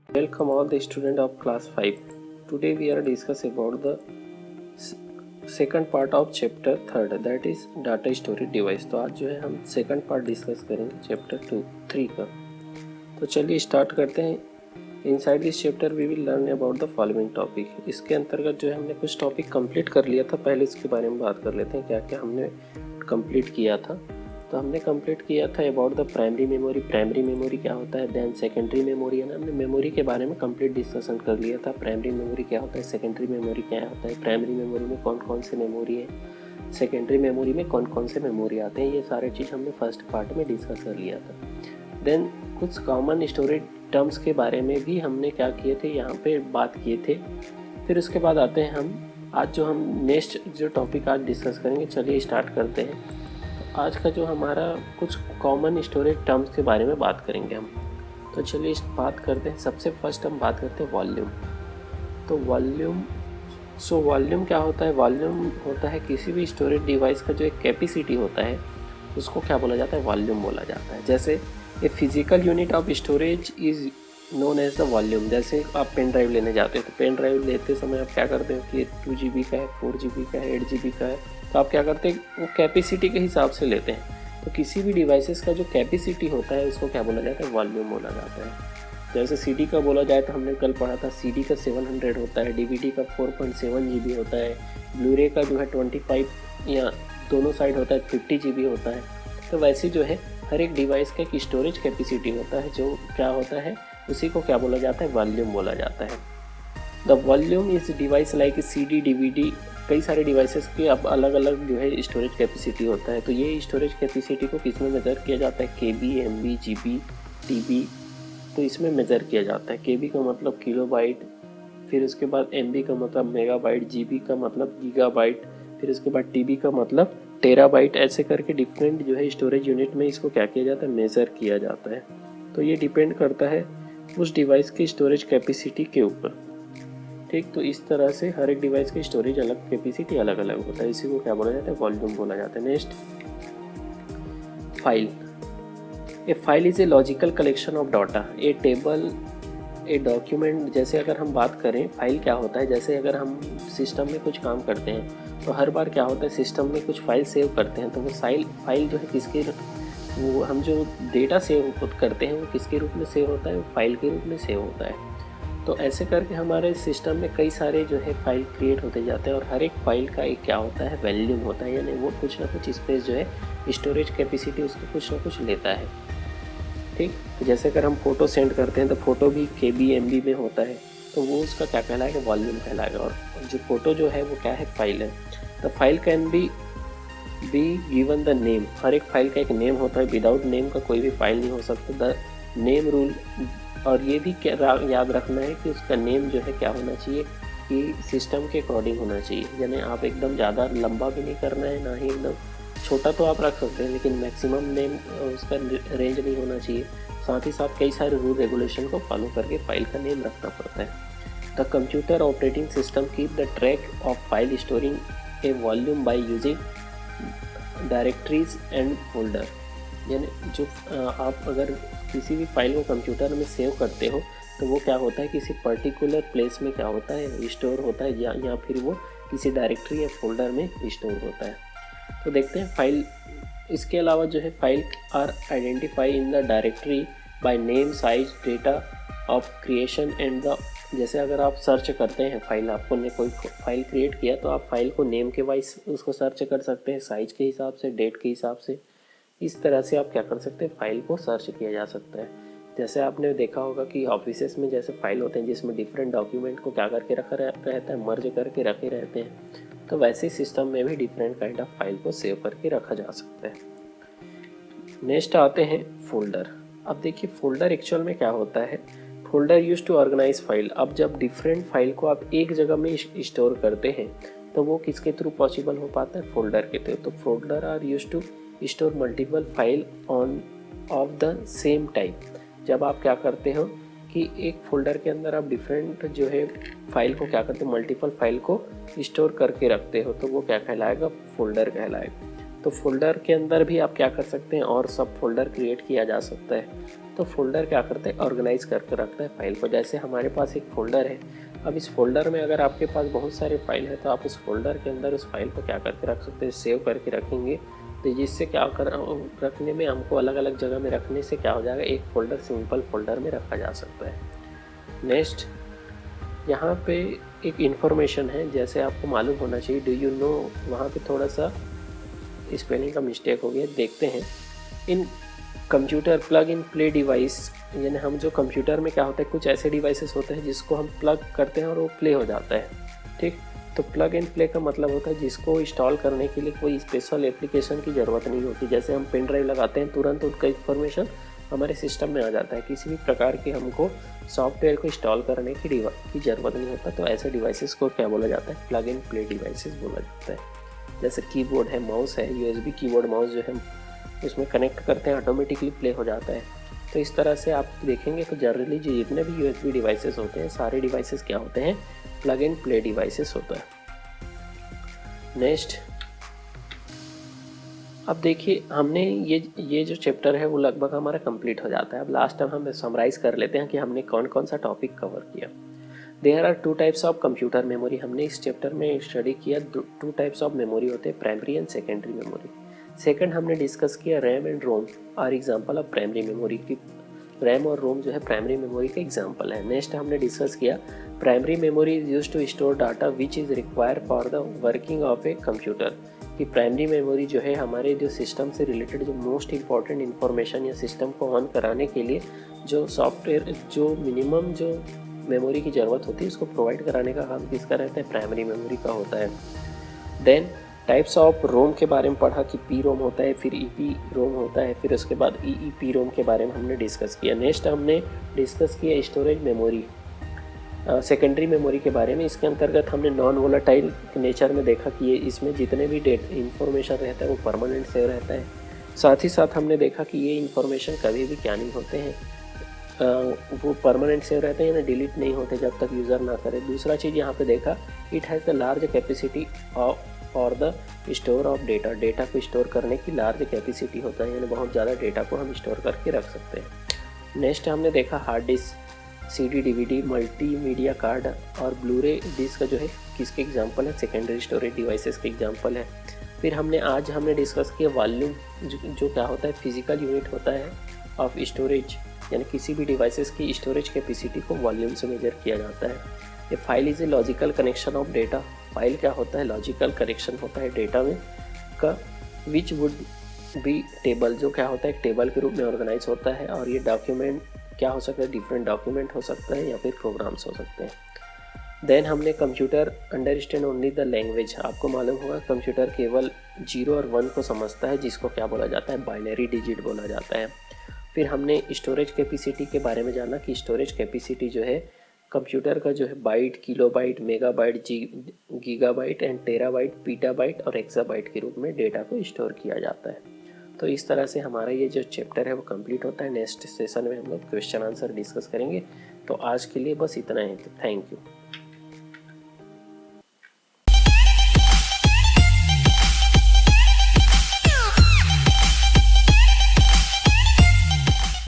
Welcome all the student of class 5. Today we are discuss about the second part of chapter 3 that is data storage device. तो आज जो है हम second part discuss करेंगे chapter 3 का। तो चलिए स्टार्ट करते हैं। Inside this chapter we will learn about the following topic. इसके अंतर्गत जो है हमने कुछ टॉपिक कंप्लीट कर लिया था, पहले इसके बारे में बात कर लेते हैं क्या क्या हमने कंप्लीट किया था। तो हमने कंप्लीट किया था about the primary memory. Primary memory क्या होता है, देन सेकेंडरी मेमोरी है ना, हमने मेमोरी के बारे में कंप्लीट डिस्कशन कर लिया था। प्राइमरी मेमोरी क्या होता है, सेकेंडरी मेमोरी क्या होता है, प्राइमरी मेमोरी में कौन कौन से मेमोरी है, सेकेंडरी मेमोरी में कौन कौन से मेमोरी आते हैं, ये सारे चीज़ हमने फर्स्ट पार्ट में डिस्कस कर लिया था। देन कुछ कॉमन स्टोरेज टर्म्स के बारे में भी हमने क्या किए थे, यहाँ पे बात किए थे। फिर उसके बाद आते हैं हम आज जो हम नेक्स्ट जो टॉपिक आज डिस्कस करेंगे। चलिए स्टार्ट करते हैं। आज का जो हमारा कुछ कॉमन स्टोरेज टर्म्स के बारे में बात करेंगे हम। तो चलिए बात करते हैं। सबसे फर्स्ट हम बात करते हैं वॉल्यूम। तो वॉल्यूम क्या होता है, वॉल्यूम होता है किसी भी स्टोरेज डिवाइस का जो एक कैपेसिटी होता है उसको क्या बोला जाता है, वॉल्यूम बोला जाता है। जैसे a physical unit of storage is known as the volume. जैसे आप पेन ड्राइव लेने जाते हो तो पेन ड्राइव लेते समय आप क्या करते हो कि 2 GB का है, 4 GB का है, 8 GB का है, तो आप क्या करते हैं वो कैपेसिटी के हिसाब से लेते हैं। तो किसी भी डिवाइसेस का जो कैपेसिटी होता है उसको क्या बोला जाता है, वॉल्यूम बोला जाता है। जैसे CD का बोला जाए तो हमने कल पढ़ा था CD का 700 होता है, DVD का 4.7 GB होता है, ब्लूरे का जो है 25 या दोनों साइड होता है 50 GB होता है। तो वैसे जो है हर एक डिवाइस का एक स्टोरेज कैपेसिटी होता है, जो क्या होता है उसी को क्या बोला जाता है, वॉल्यूम बोला जाता है। The volume is device like CD, DVD, कई सारे डिवाइसेस के अब अलग अलग जो है स्टोरेज कैपेसिटी होता है। तो ये स्टोरेज कैपेसिटी को किस में मेज़र किया जाता है, KB, MB, GB, TB, तो इसमें मेज़र किया जाता है। KB का मतलब किलोबाइट, फिर उसके बाद MB का मतलब मेगाबाइट, GB का मतलब गीगाबाइट, फिर उसके बाद TB का मतलब टेराबाइट। ऐसे करके डिफरेंट जो है स्टोरेज यूनिट में इसको क्या किया जाता है, मेज़र किया जाता है। तो ये डिपेंड करता है उस डिवाइस की स्टोरेज कैपेसिटी के ऊपर। ठीक, तो इस तरह से हर एक डिवाइस की स्टोरेज अलग कैपेसिटी अलग अलग होता है, इसी को क्या बोला जाता है, वॉल्यूम बोला जाता है। Next, file. A file is a logical collection of data, A table, a document. जैसे अगर हम बात करें फाइल क्या होता है, जैसे अगर हम सिस्टम में कुछ काम करते हैं तो हर बार क्या होता है सिस्टम में कुछ फाइल सेव करते हैं, तो वो फाइल जो है किसके, वो हम जो डेटा सेव करते हैं वो किसके रूप में सेव होता है, वो फाइल के रूप में सेव होता है। तो ऐसे करके हमारे सिस्टम में कई सारे जो है फाइल क्रिएट होते जाते हैं और हर एक फाइल का एक क्या होता है, वॉल्यूम होता है, यानी वो कुछ ना कुछ स्पेस जो है स्टोरेज कैपेसिटी उसको कुछ ना कुछ लेता है। ठीक, तो जैसे अगर हम फ़ोटो सेंड करते हैं तो फ़ोटो भी KB, MB में होता है, तो वो उसका क्या कहलाएगा, वॉल्यूम कहलाएगा। और जो फ़ोटो जो है वो क्या है, फाइल है। The file can be given the name, हर एक फाइल का एक नेम होता है, विदाउट नेम का कोई भी फाइल नहीं हो सकता। द नेम रूल, और ये भी याद रखना है कि उसका नेम जो है क्या होना चाहिए कि सिस्टम के अकॉर्डिंग होना चाहिए, यानी आप एकदम ज़्यादा लंबा भी नहीं करना है, ना ही एकदम छोटा, तो आप रख सकते हैं लेकिन मैक्सिमम नेम उसका रेंज नहीं होना चाहिए। साथ ही साथ कई सारे रूल रेगुलेशन को फॉलो करके फाइल का नेम रखना पड़ता है। The computer operating system keep the track of file storing A volume by using directories and folder, यानी जो आप अगर किसी भी फाइल को कंप्यूटर में सेव करते हो तो वो क्या होता है, किसी पर्टिकुलर प्लेस में क्या होता है, स्टोर होता है, या फिर वो किसी डायरेक्टरी या फोल्डर में स्टोर होता है। तो देखते हैं फाइल, इसके अलावा जो है file are identify in the directory by name, size, data of creation and the, जैसे अगर आप सर्च करते हैं फाइल, आपको ने कोई फाइल क्रिएट किया तो आप फाइल को नेम के वाइज उसको सर्च कर सकते हैं, साइज के हिसाब से, डेट के हिसाब से। इस तरह से आप क्या कर सकते हैं, फाइल को सर्च किया जा सकता है। जैसे आपने देखा होगा कि ऑफिसेस में जैसे फाइल होते हैं जिसमें डिफरेंट डॉक्यूमेंट को क्या करके रखा रहता है, मर्ज करके रखे रहते हैं, तो वैसे सिस्टम में भी डिफरेंट काइंड ऑफ फाइल को सेव करके रखा जा सकता है। नेक्स्ट आते हैं फोल्डर। अब देखिए फोल्डर एक्चुअल में क्या होता है, folder use to organise file. अब जब डिफरेंट फाइल को आप एक जगह में स्टोर करते हैं तो वो किसके थ्रू पॉसिबल हो पाता है, फोल्डर के थ्रू। तो folder are use to store multiple file on of the same type. जब आप क्या करते हो कि एक फोल्डर के अंदर आप डिफरेंट जो है फाइल को क्या करते हो, मल्टीपल फाइल को स्टोर करके रखते हो, तो वो क्या कहलाएगा, फोल्डर कहलाएगा। तो फोल्डर के अंदर भी आप क्या कर सकते हैं, और सब फोल्डर क्रिएट किया जा सकता है। तो फोल्डर क्या करते हैं, ऑर्गेनाइज करके रखते हैं फाइल को। जैसे हमारे पास एक फोल्डर है, अब इस फोल्डर में अगर आपके पास बहुत सारे फाइल है तो आप उस फोल्डर के अंदर उस फाइल को क्या करके रख सकते हैं, सेव करके रखेंगे। तो जिससे क्या कर रखने में हमको अलग अलग जगह में रखने से क्या हो जाएगा, एक फोल्डर सिंपल फोल्डर में रखा जा सकता है। नेक्स्ट यहाँ पे एक इन्फॉर्मेशन है, जैसे आपको मालूम होना चाहिए, डू यू नो, वहाँ पे थोड़ा सा स्पेलिंग का मिस्टेक हो गया, देखते हैं। इन computer plug in play device, यानी हम जो कंप्यूटर में क्या होता है, कुछ ऐसे डिवाइसेस होते हैं जिसको हम प्लग करते हैं और वो प्ले हो जाता है, ठीक। तो प्लग एंड प्ले का मतलब होता है जिसको इंस्टॉल करने के लिए कोई स्पेशल एप्लीकेशन की ज़रूरत नहीं होती। जैसे हम पेन ड्राइव लगाते हैं, तुरंत उसका इन्फॉर्मेशन हमारे सिस्टम में आ जाता है, किसी भी प्रकार के हमको सॉफ्टवेयर को इंस्टॉल करने की ज़रूरत नहीं होता। तो ऐसे डिवाइसेस को क्या बोला जाता है, प्लग एंड प्ले डिवाइसेस बोला जाता है। जैसे कीबोर्ड है, माउस है, यूएसबी कीबोर्ड माउस जो है उसमें कनेक्ट करते हैं, ऑटोमेटिकली प्ले हो जाता है। तो इस तरह से आप देखेंगे तो जनरली जो जितने भी यूएसबी डिवाइसेस होते हैं, सारे डिवाइसेस क्या होते हैं, प्लग एंड प्ले डिवाइसेस होता है। नेक्स्ट, अब देखिए हमने ये जो चैप्टर है वो लगभग हमारा कंप्लीट हो जाता है। अब लास्ट टाइम हम समराइज़ कर लेते हैं कि हमने कौन कौन सा टॉपिक कवर किया। There are 2 types of computer memory. हमने इस चैप्टर में स्टडी किया 2 टाइप्स ऑफ मेमोरी होते हैं, primary and secondary memory. Second हमने डिस्कस किया RAM and ROM are example of primary memory की। रैम और रोम जो है प्राइमरी मेमोरी का एग्जांपल है। नेक्स्ट हमने डिस्कस किया primary memory is used to store data which is required for the working of a computer. कि primary memory जो है हमारे जो सिस्टम से रिलेटेड जो मोस्ट इंपॉर्टेंट इन्फॉर्मेशन या सिस्टम को ऑन कराने के लिए जो सॉफ्टवेयर जो मिनिमम जो मेमोरी की ज़रूरत होती है उसको प्रोवाइड कराने का काम किसका रहता है, प्राइमरी मेमोरी का होता है। देन टाइप्स ऑफ रोम के बारे में पढ़ा कि पी रोम होता है, फिर ईपी रोम होता है, फिर उसके बाद ईईपी रोम के बारे में हमने डिस्कस किया। नेक्स्ट हमने डिस्कस किया स्टोरेज मेमोरी, सेकेंडरी मेमोरी के बारे में। इसके अंतर्गत हमने नॉन वोलेटाइल नेचर में देखा कि ये इसमें जितने भी इंफॉर्मेशन रहता है वो परमानेंट सेव रहता है। साथ ही साथ हमने देखा कि ये इंफॉर्मेशन कभी भी क्या नहीं होते हैं, वो परमानेंट सेव रहते हैं, यानी डिलीट नहीं होते जब तक यूज़र ना करे। दूसरा चीज़ यहाँ पे देखा, it has the large capacity और the store of data. Data को स्टोर करने की लार्ज कैपेसिटी होता है, यानी बहुत ज़्यादा डेटा को हम स्टोर करके रख सकते हैं। नेक्स्ट हमने देखा hard disk, CD DVD, multimedia card और ब्लूरे डिस्क का जो है किसके एग्जांपल है, सेकेंडरी स्टोरेज डिवाइसेस के एग्जांपल है। फिर हमने डिस्कस किया वॉल्यूम, जो क्या होता है, फिजिकल यूनिट होता है ऑफ स्टोरेज, यानी किसी भी डिवाइसेस की स्टोरेज कैपेसिटी को वॉल्यूम से मेजर किया जाता है। ये file is a logical connection of data. File क्या होता है, लॉजिकल कनेक्शन होता है डेटा में का, विच वुड बी टेबल, जो क्या होता है एक टेबल के रूप में ऑर्गेनाइज होता है। और ये डॉक्यूमेंट क्या हो सकता है, डिफरेंट डॉक्यूमेंट हो सकता है या फिर प्रोग्राम्स हो सकते हैं। देन हमने computer understand only the language. आपको मालूम होगा कंप्यूटर केवल 0 और 1 को समझता है, जिसको क्या बोला जाता है, बाइनरी डिजिट बोला जाता है। फिर हमने स्टोरेज कैपेसिटी के बारे में जाना कि स्टोरेज कैपेसिटी जो है कंप्यूटर का जो है byte, kilobyte, megabyte, gigabyte and terabyte, petabyte और एक्साबाइट के रूप में डेटा को स्टोर किया जाता है। तो इस तरह से हमारा ये जो चैप्टर है वो कंप्लीट होता है। नेक्स्ट सेशन में हम लोग क्वेश्चन आंसर डिस्कस करेंगे। तो आज के लिए बस इतना ही, थैंक यू।